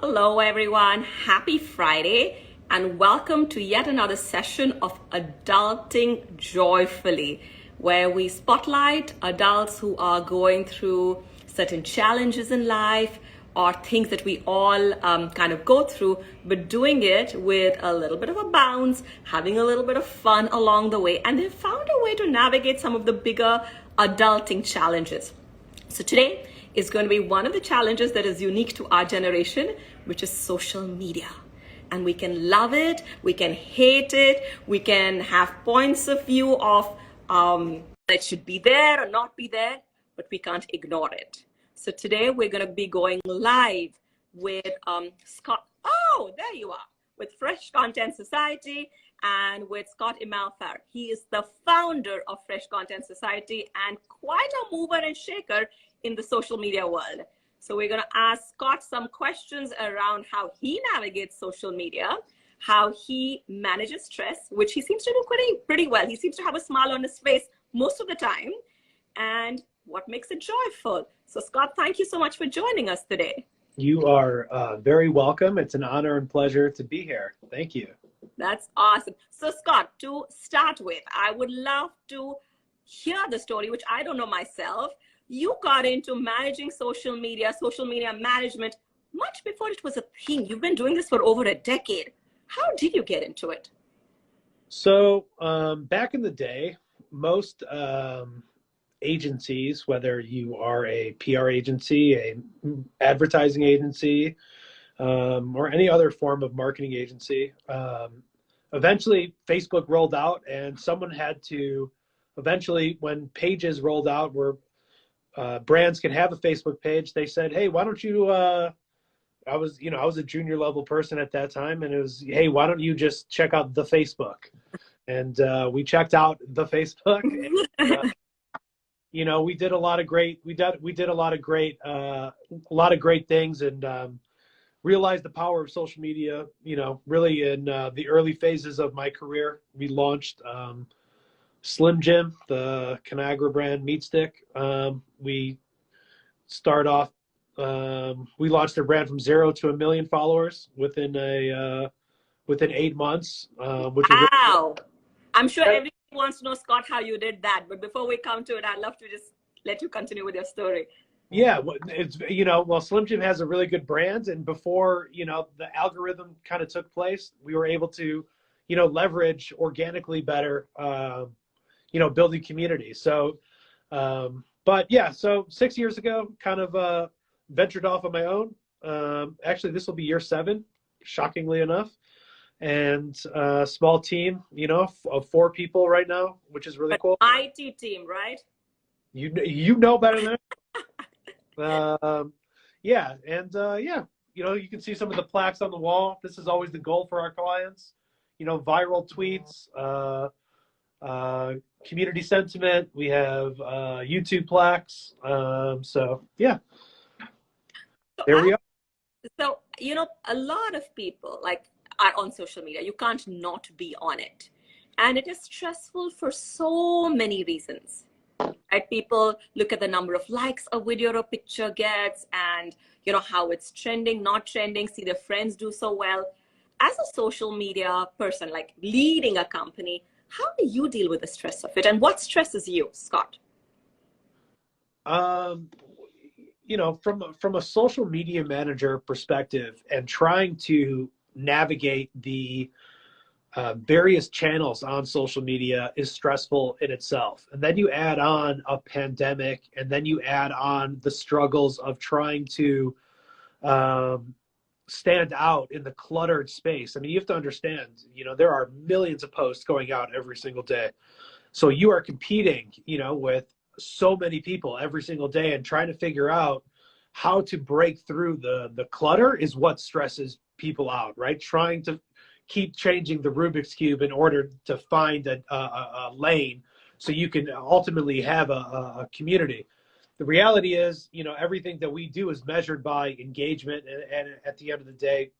Hello, everyone. Happy Friday, and welcome to yet another session of Adulting Joyfully, where we spotlight adults who are going through certain challenges in life or things that we all kind of go through, but doing it with a little bit of a bounce, having a little bit of fun along the way, and they've found a way to navigate some of the bigger adulting challenges. So today is going to be one of the challenges that is unique to our generation, which is social media. And we can love it, we can hate it, we can have points of view of it should be there or not be there, but we can't ignore it. So today we're going to be going live with Scott. Oh, there you are, with Fresh Content Society and with Scott Imalfar. He is the founder of Fresh Content Society and quite a mover and shaker in the social media world. So we're going to ask Scott some questions around how he navigates social media, how he manages stress, which he seems to do pretty well. He seems to have a smile on his face most of the time, and what makes it joyful. So Scott, thank you so much for joining us today. You are very welcome. It's an honor and pleasure to be here. Thank you. That's awesome. So Scott, to start with, I would love to hear the story, which I don't know myself. You got into managing social media management much before it was a thing. You've been doing this for over a decade. How did you get into it? So back in the day, most agencies, whether you are a PR agency, a advertising agency, or any other form of marketing agency, eventually Facebook rolled out, and someone had to eventually, when pages rolled out where brands can have a Facebook page, they said, hey, why don't you, I was a junior level person at that time, and it was, hey, why don't you just check out the Facebook? And we checked out the Facebook. And, we did a lot of great, we did a lot of great things, and realized the power of social media, really in the early phases of my career. We launched Slim Jim, the Conagra brand meat stick. We launched their brand from 0 to 1 million followers within 8 months. Which wow. I'm sure everyone wants to know, Scott, how you did that. But before we come to it, I'd love to just let you continue with your story. Yeah, it's, Slim Jim has a really good brand, and before, the algorithm kind of took place, we were able to, leverage organically better, building community. So, so 6 years ago, kind of ventured off on my own. Actually, this will be year 7, shockingly enough, and a small team, of 4 people right now, which is really cool. IT team, right? You know better than you can see some of the plaques on the wall. This is always the goal for our clients. Viral tweets, community sentiment. We have YouTube plaques. There we are. So, a lot of people are on social media. You can't not be on it. And it is stressful for so many reasons. Right? People look at the number of likes a video or picture gets, and how it's trending, not trending, see their friends do so well. As a social media person, like leading a company, how do you deal with the stress of it, and what stresses you, Scott? From a social media manager perspective, and trying to navigate the various channels on social media is stressful in itself. And then you add on a pandemic, and then you add on the struggles of trying to stand out in the cluttered space. I mean, you have to understand, there are millions of posts going out every single day. So you are competing, with so many people every single day, and trying to figure out how to break through the clutter is what stresses people out, right? Trying to keep changing the Rubik's Cube in order to find a lane so you can ultimately have a community. The reality is, everything that we do is measured by engagement, and at the end of the day,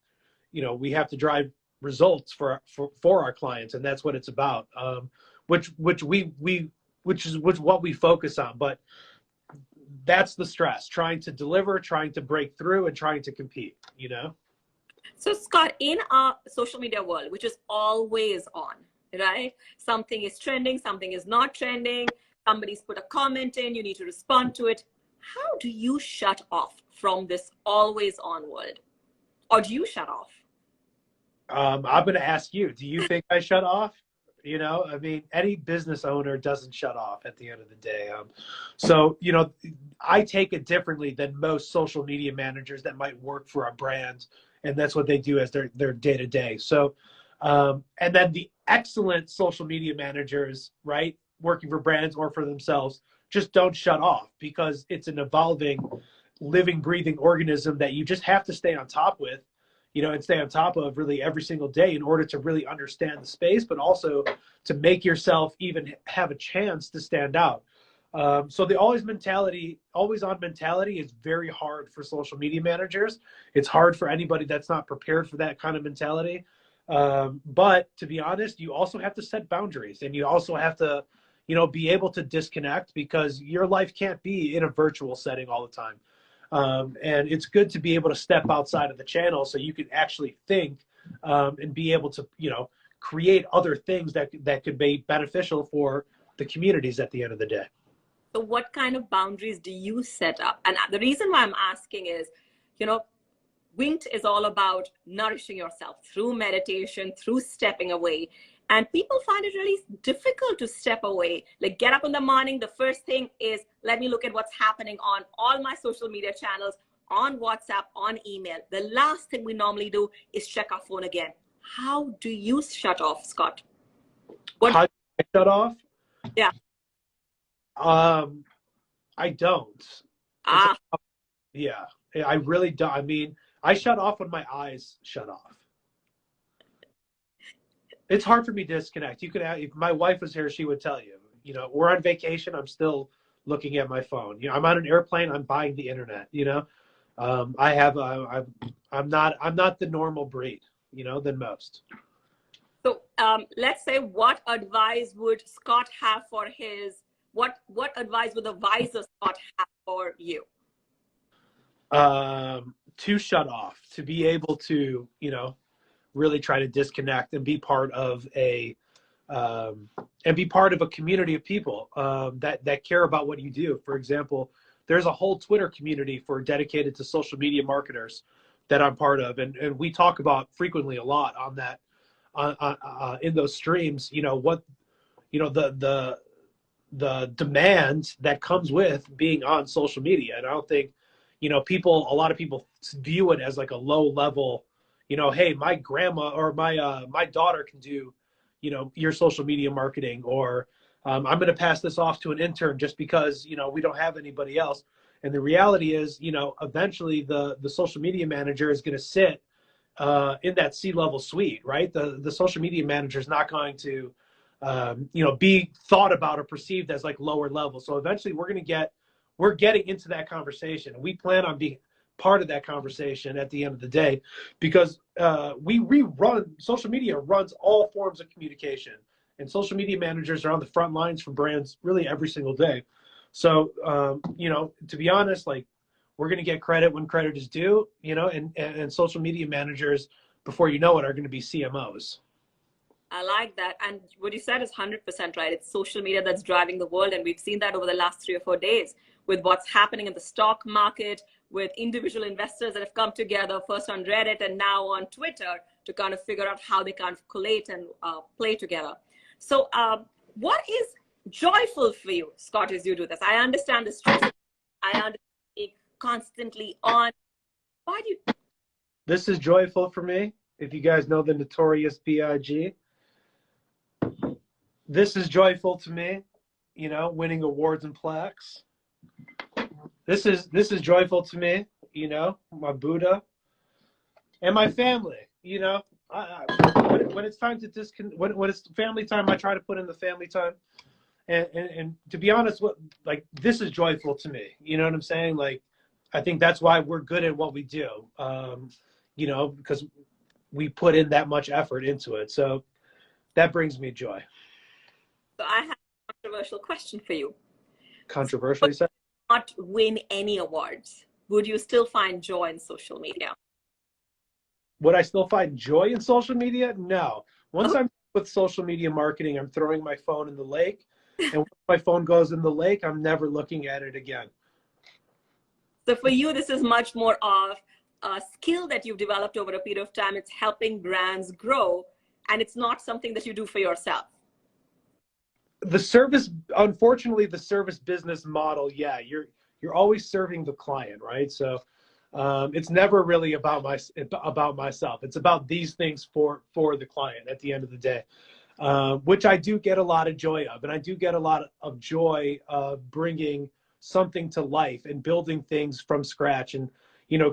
we have to drive results for our clients, and that's what it's about. Which is what we focus on. But that's the stress, trying to deliver, trying to break through, and trying to compete, So, Scott, in our social media world, which is always on, right? Something is trending, something is not trending, somebody's put a comment in, you need to respond to it. How do you shut off from this always on world? Or do you shut off? I'm going to ask you, do you think I shut off? You know, I mean, any business owner doesn't shut off at the end of the day. So, you know, I take it differently than most social media managers that might work for a brand, and that's what they do as their day to day. So, and then the excellent social media managers, right, working for brands or for themselves, just don't shut off because it's an evolving, living, breathing organism that you just have to stay on top with, you know, and stay on top of really every single day in order to really understand the space, but also to make yourself even have a chance to stand out. So the always on mentality is very hard for social media managers. It's hard for anybody that's not prepared for that kind of mentality. But to be honest, you also have to set boundaries, and you also have to, you know, be able to disconnect because your life can't be in a virtual setting all the time. And it's good to be able to step outside of the channel so you can actually think, and be able to, you know, create other things that could be beneficial for the communities at the end of the day. So, what kind of boundaries do you set up? And the reason why I'm asking is, you know, Winked is all about nourishing yourself through meditation, through stepping away. And people find it really difficult to step away. Like, get up in the morning, the first thing is, let me look at what's happening on all my social media channels, on WhatsApp, on email. The last thing we normally do is check our phone again. How do you shut off, Scott? How do I shut off? Yeah. I don't. Ah. Yeah, I really don't. I mean, I shut off when my eyes shut off. It's hard for me to disconnect. You could, if my wife was here, she would tell you. You know, we're on vacation. I'm still looking at my phone. You know, I'm on an airplane. I'm buying the internet. You know, I have. I'm not the normal breed. You know, than most. So let's say, what advice would Scott have for his? What advice would the wiser Scott have for you? To shut off, to be able to, you know, really try to disconnect and be part of a community of people that care about what you do. For example, there's a whole Twitter community dedicated to social media marketers that I'm part of, and we talk about frequently a lot on that in those streams. You know what, you know, the demand that comes with being on social media, and I don't think, you know, a lot of people view it as like a low level, you know, hey, my grandma or my daughter can do, you know, your social media marketing, or I'm going to pass this off to an intern just because, you know, we don't have anybody else. And the reality is, you know, eventually the social media manager is going to sit in that C-level suite, right? The social media manager is not going to, you know, be thought about or perceived as like lower level. So eventually we're getting into that conversation. We plan on being part of that conversation at the end of the day, because social media runs all forms of communication, and social media managers are on the front lines for brands really every single day. So, you know, to be honest, like, we're going to get credit when credit is due, you know, and social media managers, before you know it, are going to be CMOs. I like that. And what you said is 100% right. It's social media that's driving the world. And we've seen that over the last 3 or 4 days with what's happening in the stock market, with individual investors that have come together, first on Reddit and now on Twitter, to kind of figure out how they kind of collate and play together. So what is joyful for you, Scott, as you do this? I understand the stress. I understand being constantly on. Why do you? This is joyful for me. If you guys know the Notorious B.I.G., this is joyful to me, you know, winning awards and plaques. This is joyful to me, you know, my Buddha and my family. You know, when it's time to when it's family time, I try to put in the family time. And to be honest, this is joyful to me. You know what I'm saying? Like, I think that's why we're good at what we do. You know, because we put in that much effort into it. So that brings me joy. So I have a controversial question for you. Controversial, you said? Not win any awards, would you still find joy in social media? Would I still find joy in social media? No. Once Oh, I'm with social media marketing, I'm throwing my phone in the lake. And once my phone goes in the lake, I'm never looking at it again. so for you, this is much more of a skill that you've developed over a period of time. It's helping brands grow, and it's not something that you do for yourself. The service, unfortunately, the service business model, yeah, you're always serving the client, right? So it's never really about myself. It's about these things for the client at the end of the day, which I do get a lot of joy of, and I do get a lot of joy of bringing something to life and building things from scratch, and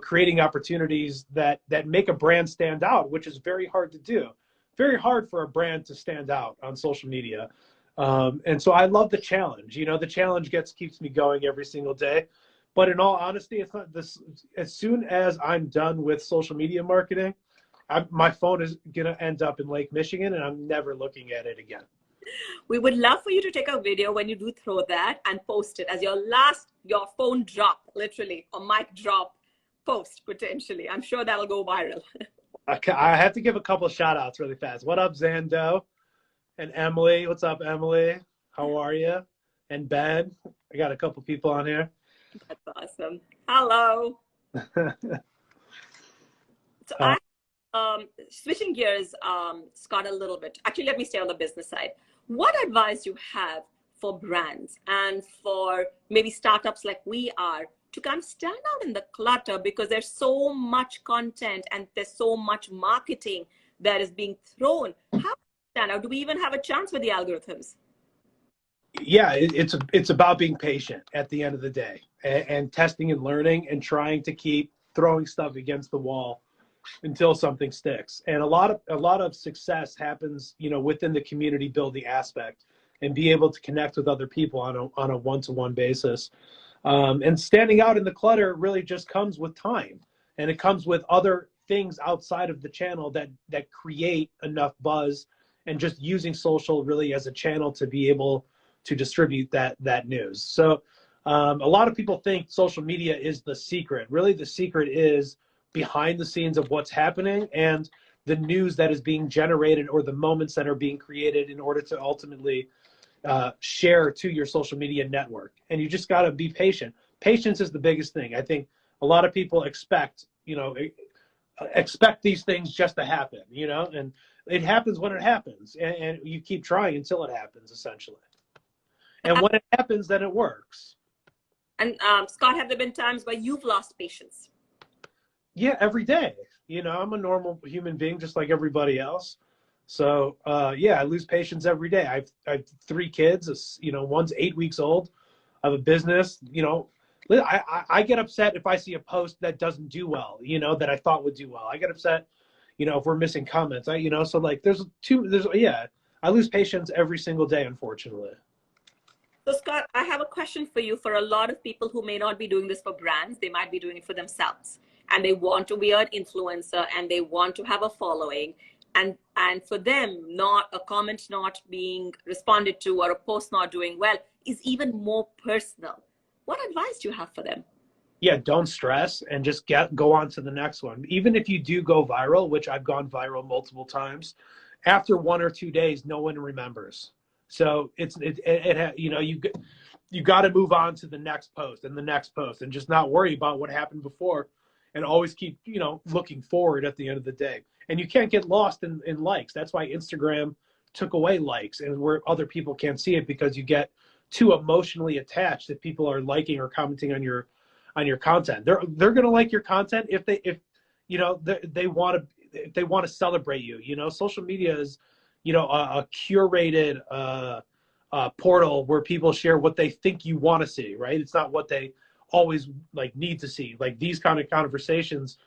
creating opportunities that make a brand stand out, which is very hard to do. Very hard for a brand to stand out on social media. And so I love the challenge. The challenge keeps me going every single day. But in all honesty, it's not this. As soon as I'm done with social media marketing, my phone is gonna end up in Lake Michigan, and I'm never looking at it again. We would love for you to take a video when you do throw that and post it as your phone drop, literally, or mic drop post potentially. I'm sure that'll go viral. I have to give a couple of shout outs really fast. What up, Zando? And Emily? What's up, Emily? How are you? And Ben? I got a couple people on here. That's awesome. Hello. So switching gears, Scott, a little bit. Actually, let me stay on the business side. What advice you have for brands and for maybe startups like we are to kind of stand out in the clutter, because there's so much content and there's so much marketing that is being thrown? How do we stand out? Do we even have a chance with the algorithms? Yeah, it's about being patient at the end of the day, and testing and learning and trying to keep throwing stuff against the wall until something sticks. And a lot of success happens, within the community building aspect, and be able to connect with other people on a one-to-one basis. And standing out in the clutter really just comes with time, and it comes with other things outside of the channel that create enough buzz, and just using social really as a channel to be able to distribute that news. So a lot of people think social media is the secret. Really, the secret is behind the scenes of what's happening and the news that is being generated, or the moments that are being created in order to ultimately share to your social media network. And you just got to be patient. Patience is the biggest thing. I think a lot of people expect these things just to happen, and it happens when it happens, and you keep trying until it happens, essentially. And when it happens, then it works. And Scott, have there been times where you've lost patience? Yeah, every day. I'm a normal human being just like everybody else. So yeah, I lose patience every day. I have 3 kids. One's 8 weeks old. I have a business. I get upset if I see a post that doesn't do well, that I thought would do well. I get upset, if we're missing comments. So like I lose patience every single day, unfortunately. So Scott, I have a question for you. For a lot of people who may not be doing this for brands, they might be doing it for themselves, and they want to be an influencer and they want to have a following. And for them, not a comment not being responded to or a post not doing well is even more personal. What advice do you have for them? Yeah, don't stress and just go on to the next one. Even if you do go viral, which I've gone viral multiple times, after 1 or 2 days, no one remembers. So you got to move on to the next post and the next post, and just not worry about what happened before, and always keep looking forward at the end of the day. And you can't get lost in likes. That's why Instagram took away likes, and where other people can't see it, because you get too emotionally attached if people are liking or commenting on your content. They're gonna like your content if they want to celebrate you. Social media is a curated portal where people share what they think you want to see, right? It's not what they always need to see. Like these kind of conversations,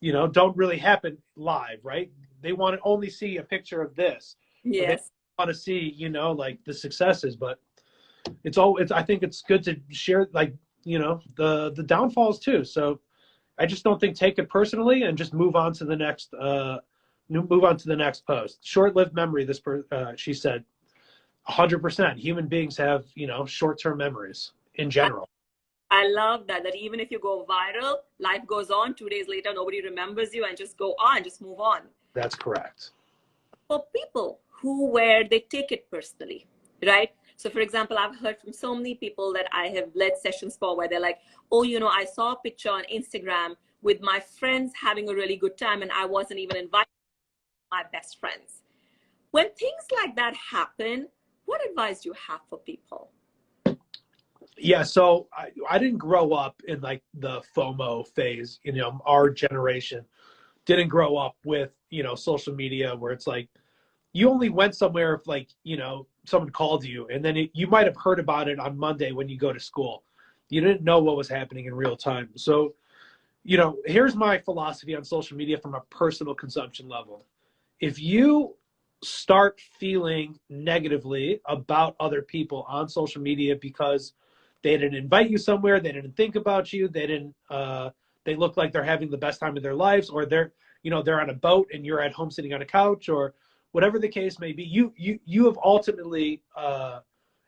don't really happen live, right? They want to only see a picture of this. Yes. They want to see, the successes, but I think it's good to share the downfalls too. So I just don't think take it personally, and just move on to the next post. Short-lived memory, she said. 100%. Human beings have, short-term memories in general. I love that, that even if you go viral, life goes on. 2 days later, nobody remembers you and just go on, just move on. That's correct. For people where they take it personally, right? So for example, I've heard from so many people that I have led sessions for where they're like, oh, I saw a picture on Instagram with my friends having a really good time and I wasn't even invited to my best friends. When things like that happen, what advice do you have for people? Yeah, so I didn't grow up in like the FOMO phase. Our generation didn't grow up with, social media where it's like you only went somewhere if like, someone called you and then you might have heard about it on Monday when you go to school. You didn't know what was happening in real time. So, here's my philosophy on social media from a personal consumption level. If you start feeling negatively about other people on social media because they didn't invite you somewhere, they didn't think about you, they look like they're having the best time of their lives, or they're on a boat and you're at home sitting on a couch, or whatever the case may be, you have ultimately,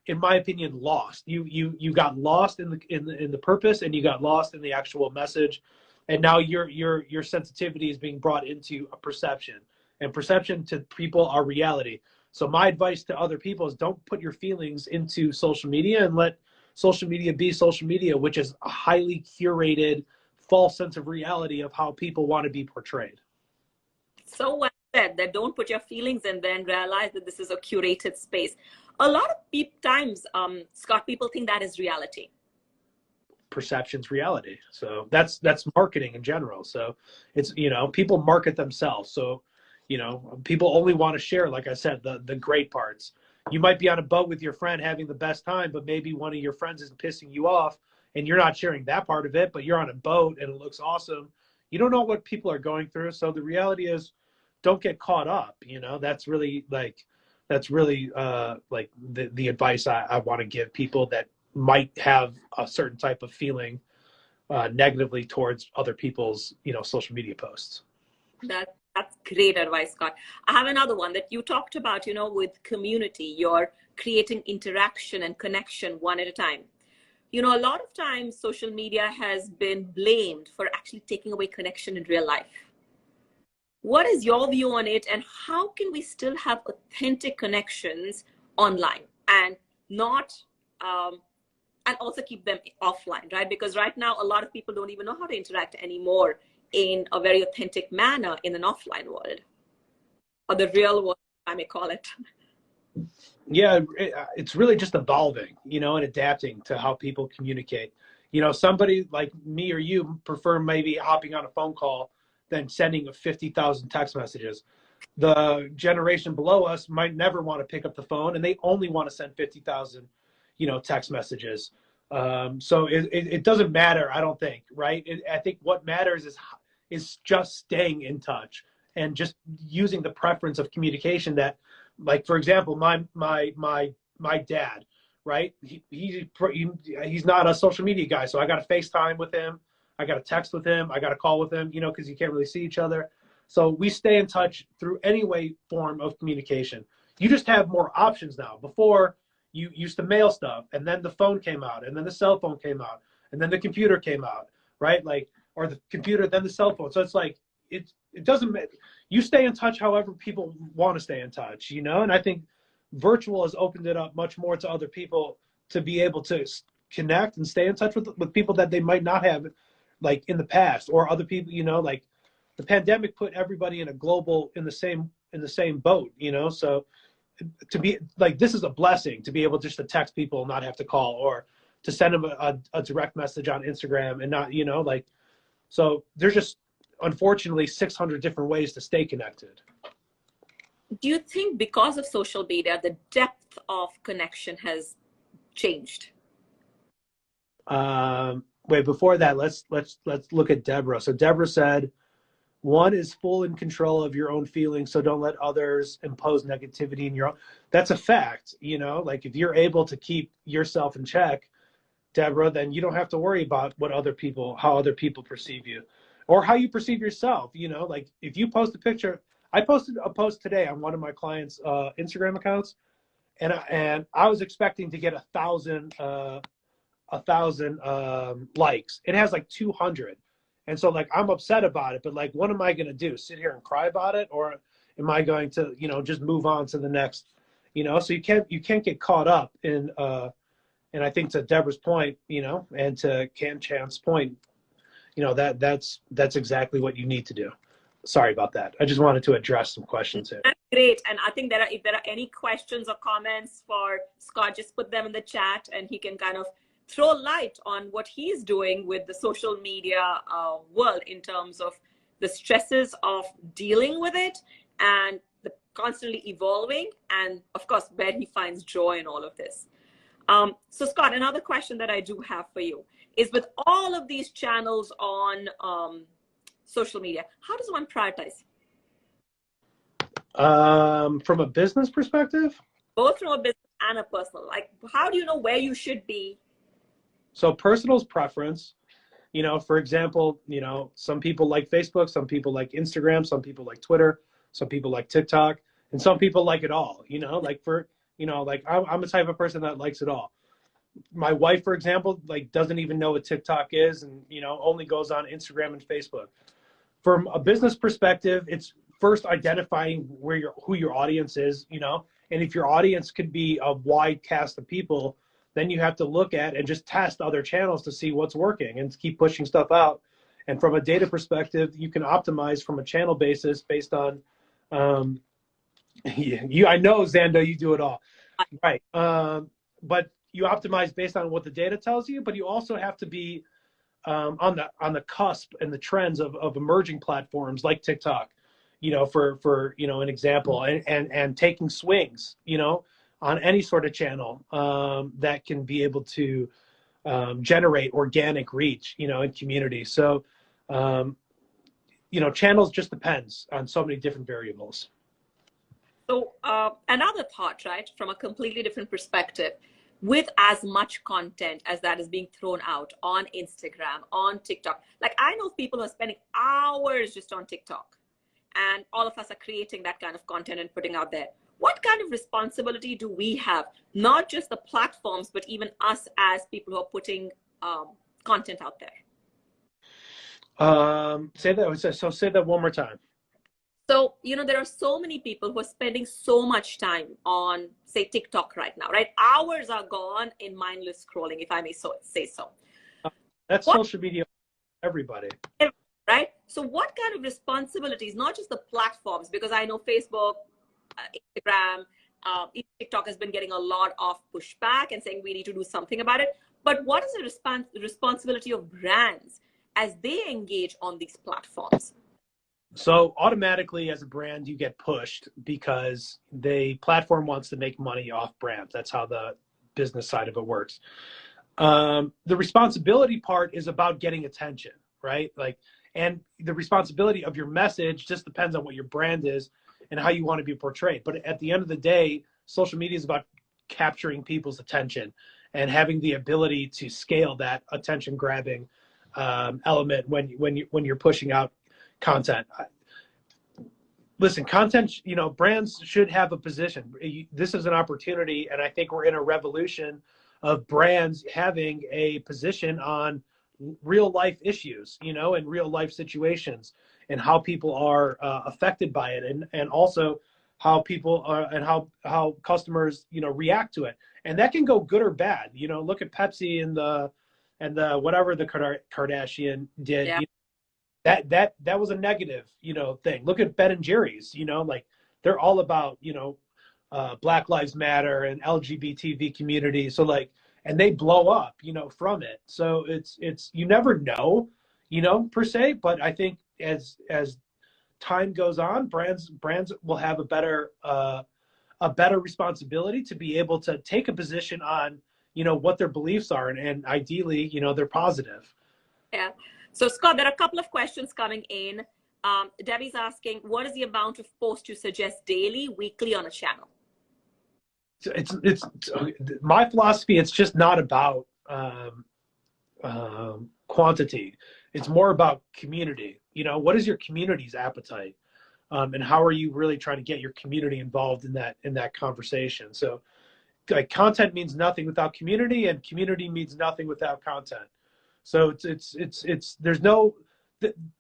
in my opinion, lost. You got lost in the purpose, and you got lost in the actual message, and now your sensitivity is being brought into a perception, and perception to people are reality. So my advice to other people is don't put your feelings into social media and let social media be social media, which is a highly curated, false sense of reality of how people want to be portrayed. So well said, that don't put your feelings and then realize that this is a curated space. A lot of times, Scott, people think that is reality. Perception's reality. So that's marketing in general. So it's, people market themselves. So, people only want to share, like I said, the great parts. You might be on a boat with your friend having the best time, but maybe one of your friends is pissing you off and you're not sharing that part of it, but you're on a boat and it looks awesome. You don't know what people are going through. So the reality is, don't get caught up. That's really like the advice I want to give people that might have a certain type of feeling negatively towards other people's, social media posts. That's great advice, Scott. I have another one that you talked about, with community, you're creating interaction and connection one at a time. A lot of times social media has been blamed for actually taking away connection in real life. What is your view on it, and how can we still have authentic connections online and not, and also keep them offline, right? Because right now, a lot of people don't even know how to interact anymore in a very authentic manner in an offline world, or the real world, I may call it. Yeah, it's really just evolving, and adapting to how people communicate. Somebody like me or you prefer maybe hopping on a phone call than sending 50,000 text messages. The generation below us might never want to pick up the phone, and they only want to send 50,000, text messages. So it doesn't matter, I don't think, right? I think what matters is just staying in touch and just using the preference of communication that, like, for example, my dad, right? He's not a social media guy, so I got to FaceTime with him. I got to text with him. I got to call with him, because you can't really see each other. So we stay in touch through any form of communication. You just have more options now. Before, you used to mail stuff, and then the phone came out, and then the cell phone came out, and then the computer came out, right? Like, or the computer, then the cell phone. So it's like, it doesn't matter. You stay in touch however people want to stay in touch, and I think virtual has opened it up much more to other people to be able to connect and stay in touch with people that they might not have, like, in the past, or other people, like the pandemic put everybody in the same boat, so to be like, this is a blessing to be able just to text people and not have to call, or to send them a direct message on Instagram and not, like, so there's just, unfortunately, 600 different ways to stay connected. Do you think because of social media, the depth of connection has changed? Wait, before that, let's look at Deborah. So Deborah said, one is full in control of your own feelings, so don't let others impose negativity in your own. That's a fact, like, if you're able to keep yourself in check, Deborah, then you don't have to worry about how other people perceive you, or how you perceive yourself. Like, if you post a picture, I posted a post today on one of my clients' Instagram accounts, and I was expecting to get 1,000 1,000 likes. It has like 200. And so like, I'm upset about it, but like, what am I going to do? Sit here and cry about it? Or am I going to, just move on to the next, so you can't get caught up in, and I think to Deborah's point, and to Cam Chan's point, that's exactly what you need to do. Sorry about that. I just wanted to address some questions here. That's great. And I think if there are any questions or comments for Scott, just put them in the chat and he can kind of throw light on what he's doing with the social media world in terms of the stresses of dealing with it and the constantly evolving, and of course, where he finds joy in all of this. So Scott, another question that I do have for you is, with all of these channels on social media, how does one prioritize? From a business perspective? Both from a business and a personal. Like, how do you know where you should be? So personal's preference. For example, some people like Facebook, some people like Instagram, some people like Twitter, some people like TikTok, and some people like it all. I'm a type of person that likes it all. My wife, for example, like doesn't even know what TikTok is, and only goes on Instagram and Facebook. From a business perspective, it's first identifying who your audience is, and if your audience could be a wide cast of people, then you have to look at and just test other channels to see what's working and keep pushing stuff out. And from a data perspective, you can optimize from a channel basis based on, I know, Xando, you do it all, right? But you optimize based on what the data tells you, but you also have to be on the cusp and the trends of emerging platforms like TikTok, for an example, and taking swings, on any sort of channel that can be able to generate organic reach, in community. So, channels just depends on so many different variables. So another thought, right, from a completely different perspective, with as much content as that is being thrown out on Instagram, on TikTok, like I know people who are spending hours just on TikTok, and all of us are creating that kind of content and putting out there. What kind of responsibility do we have, not just the platforms, but even us as people who are putting content out there? Say that one more time. So, there are so many people who are spending so much time on, say, TikTok right now, right? Hours are gone in mindless scrolling, if I may say so. That's social media, everybody. Right? So what kind of responsibilities, not just the platforms, because I know Facebook, Instagram, TikTok has been getting a lot of pushback and saying we need to do something about it. But what is the responsibility of brands as they engage on these platforms? So automatically as a brand, you get pushed because the platform wants to make money off brands. That's how the business side of it works. The responsibility part is about getting attention, right? And the responsibility of your message just depends on what your brand is and how you want to be portrayed. But at the end of the day, social media is about capturing people's attention and having the ability to scale that attention grabbing element when you're pushing out content. Listen, content, brands should have a position. This is an opportunity, and I think we're in a revolution of brands having a position on real life issues, and real life situations, and how people are affected by it, and also how people are and how customers react to it, and that can go good or bad. Look at Pepsi and the whatever the Kardashian did. Yeah. That was a negative thing. Look at Ben and Jerry's. They're all about Black Lives Matter and LGBT community. So and they blow up from it. So it's you never know per se, but I think as time goes on, brands will have a better responsibility to be able to take a position on what their beliefs are, and ideally they're positive. Yeah. So Scott, there are a couple of questions coming in. Debbie's asking, what is the amount of posts you suggest daily, weekly on a channel? It's my philosophy. It's just not about quantity. It's more about community. What is your community's appetite, and how are you really trying to get your community involved in that conversation? So, like content means nothing without community, and community means nothing without content. So it's there's no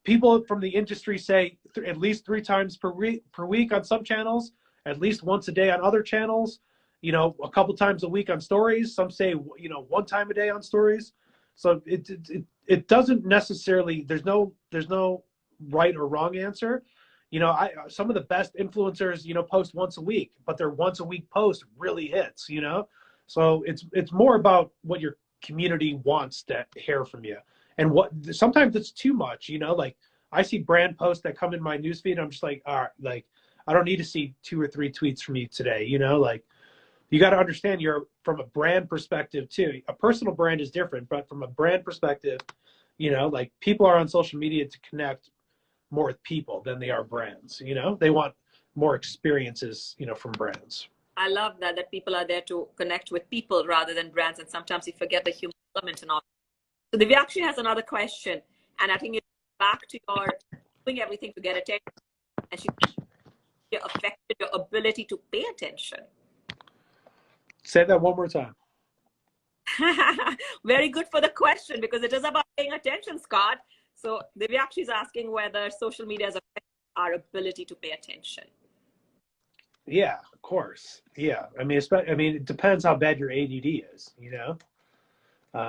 people from the industry say at least 3 times per week on some channels, at least once a day on other channels, you know, a couple times a week on stories. Some say, you know, 1 time a day on stories. So it doesn't necessarily, there's no right or wrong answer. You know, some of the best influencers, you know, post once a week, but their once a week post really hits, you know. So it's more about what your community wants to hear from you, and what sometimes it's too much, you know. Like I see brand posts that come in my newsfeed, I'm just like, all right, like I don't need to see 2 or 3 tweets from you today, you know. Like you got to understand, you're from a brand perspective too. A personal brand is different, but from a brand perspective, you know, like people are on social media to connect more with people than they are brands, you know. They want more experiences, you know, from brands. I love that people are there to connect with people rather than brands, and sometimes we forget the human element and all. So Divya actually has another question, and I think it's back to your doing everything to get attention, and she affected your ability to pay attention. Say that one more time. Very good for the question, because it is about paying attention, Scott. So Divya is asking whether social media has affected our ability to pay attention. Yeah, of course. Yeah, I mean, it depends how bad your ADD is, you know.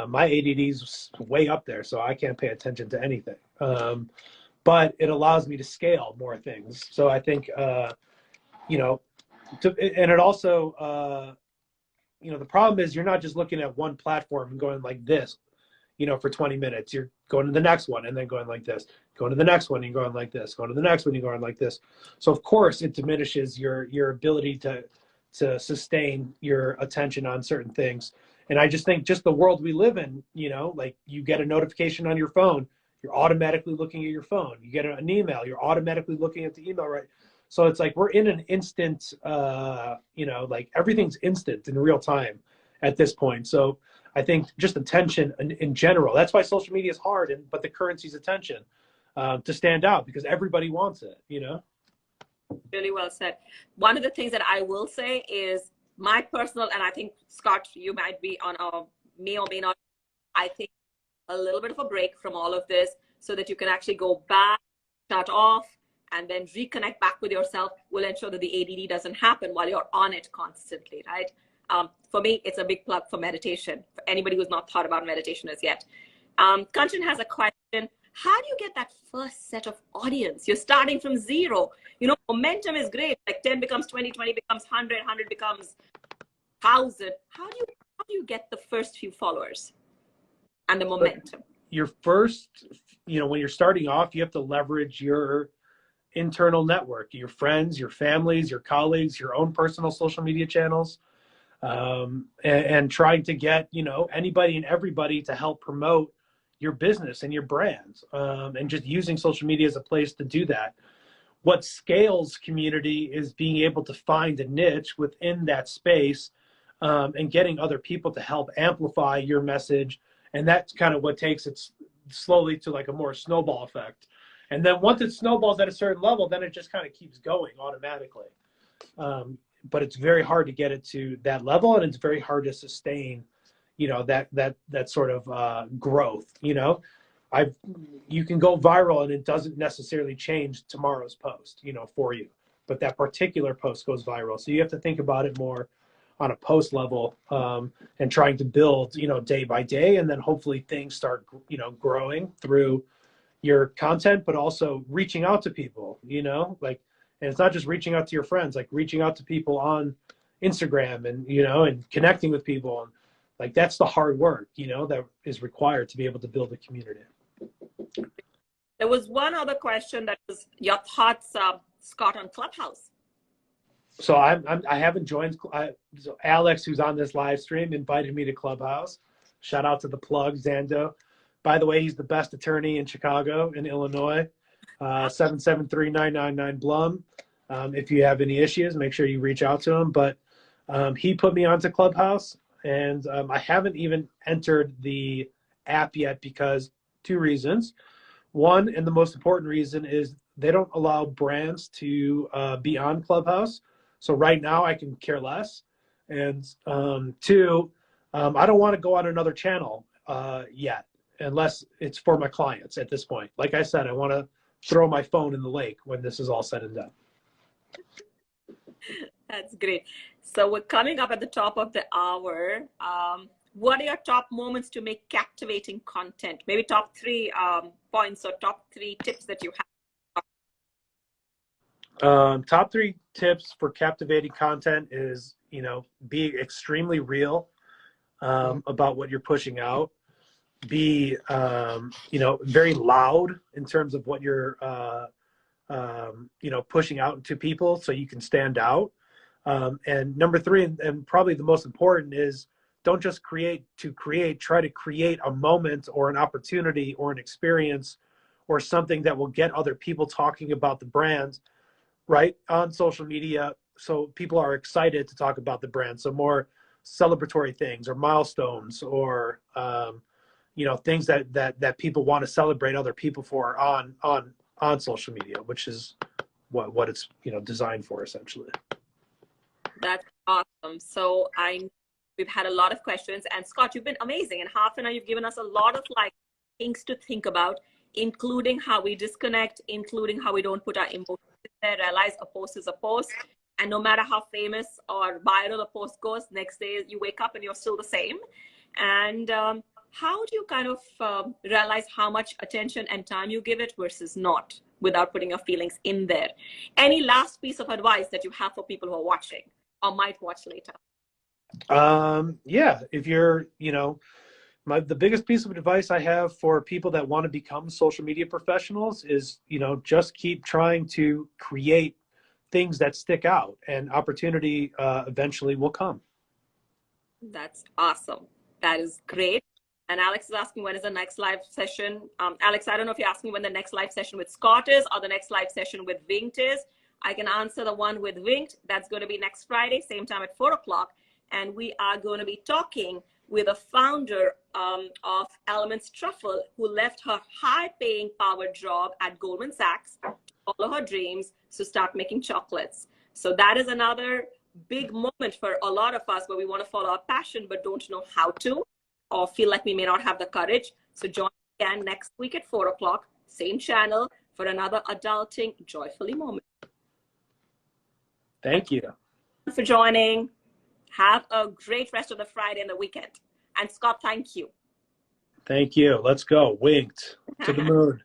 My ADD is way up there, so I can't pay attention to anything. But it allows me to scale more things. So I think, you know, and it also, you know, the problem is you're not just looking at one platform and going like this, you know, for 20 minutes. You're going to the next one and then going like this, going to the next one and going like this, going to the next one and going like this. So of course it diminishes your ability to sustain your attention on certain things. And I just think just the world we live in, you know, like you get a notification on your phone, you're automatically looking at your phone. You get an email, you're automatically looking at the email, right? So it's like we're in an instant, you know, like everything's instant in real time at this point. So I think just attention in general, that's why social media is hard, but the currency is attention, to stand out, because everybody wants it, you know? Really well said. One of the things that I will say is my personal, and I think Scott, you might be on a may or may not, I think a little bit of a break from all of this so that you can actually go back, shut off, and then reconnect back with yourself will ensure that the ADD doesn't happen while you're on it constantly, right? For me, it's a big plug for meditation, for anybody who's not thought about meditation as yet. Kanchan has a question. How do you get that first set of audience? You're starting from zero. You know, momentum is great. Like 10 becomes 20, 20 becomes 100, 100 becomes 1,000. How do you get the first few followers and the momentum? Your first, you know, when you're starting off, you have to leverage your internal network, your friends, your families, your colleagues, your own personal social media channels, and trying to get, you know, anybody and everybody to help promote your business and your brands, and just using social media as a place to do that. What scales community is being able to find a niche within that space, and getting other people to help amplify your message. And that's kind of what takes it slowly to like a more snowball effect. And then once it snowballs at a certain level, then it just kind of keeps going automatically. But it's very hard to get it to that level, and it's very hard to sustain, you know, that sort of growth. You know, you can go viral and it doesn't necessarily change tomorrow's post, you know, for you, but that particular post goes viral. So you have to think about it more on a post level, and trying to build, you know, day by day, and then hopefully things start, you know, growing through your content, but also reaching out to people, you know, like, and it's not just reaching out to your friends, like reaching out to people on Instagram and, you know, and connecting with people. And like, that's the hard work, you know, that is required to be able to build a community. There was one other question that was your thoughts, Scott, on Clubhouse. So I haven't joined. So Alex, who's on this live stream, invited me to Clubhouse. Shout out to the plug, Zando. By the way, he's the best attorney in Chicago, in Illinois. 773-999-BLUM. If you have any issues, make sure you reach out to him. But he put me onto Clubhouse, and I haven't even entered the app yet because 2 reasons. One, and the most important reason, is they don't allow brands to be on Clubhouse. So right now I can care less. And two, I don't want to go on another channel yet, unless it's for my clients at this point. Like I said, I want to throw my phone in the lake when this is all said and done. That's great. So we're coming up at the top of the hour. What are your top moments to make captivating content? Maybe top three points or top three tips that you have. Top three tips for captivating content is, be extremely real about what you're pushing out. Be, very loud in terms of what you're, pushing out to people so you can stand out. And number three, and probably the most important, is don't just create to create, try to create a moment or an opportunity or an experience or something that will get other people talking about the brand, right, on social media, so people are excited to talk about the brand. So more celebratory things or milestones or things that people want to celebrate other people for on social media, which is what it's designed for, essentially. That's awesome. So we've had a lot of questions, and Scott, you've been amazing. In half an hour, you've given us a lot of things to think about, including how we disconnect, including how we don't put our emotions in there, realize a post is a post. And no matter how famous or viral a post goes, next day you wake up and you're still the same. And how do you kind of realize how much attention and time you give it versus not, without putting your feelings in there? Any last piece of advice that you have for people who are watching or might watch later? Yeah, if you're, the biggest piece of advice I have for people that want to become social media professionals is, just keep trying to create things that stick out, and opportunity eventually will come. That's awesome. That is great. And Alex is asking, when is the next live session? Alex, I don't know if you're asking when the next live session with Scott is or the next live session with Winked is. I can answer the one with Winked. That's going to be next Friday, same time at 4 o'clock. And we are going to be talking with a founder of Elements Truffle, who left her high-paying power job at Goldman Sachs to follow her dreams to start making chocolates. So that is another big moment for a lot of us, where we want to follow our passion but don't know how to, or feel like we may not have the courage. So join again next week at 4 o'clock, same channel, for another Adulting Joyfully moment. Thank you for joining. Have a great rest of the Friday and the weekend. And Scott, thank you. Thank you. Let's go. Winked to the moon.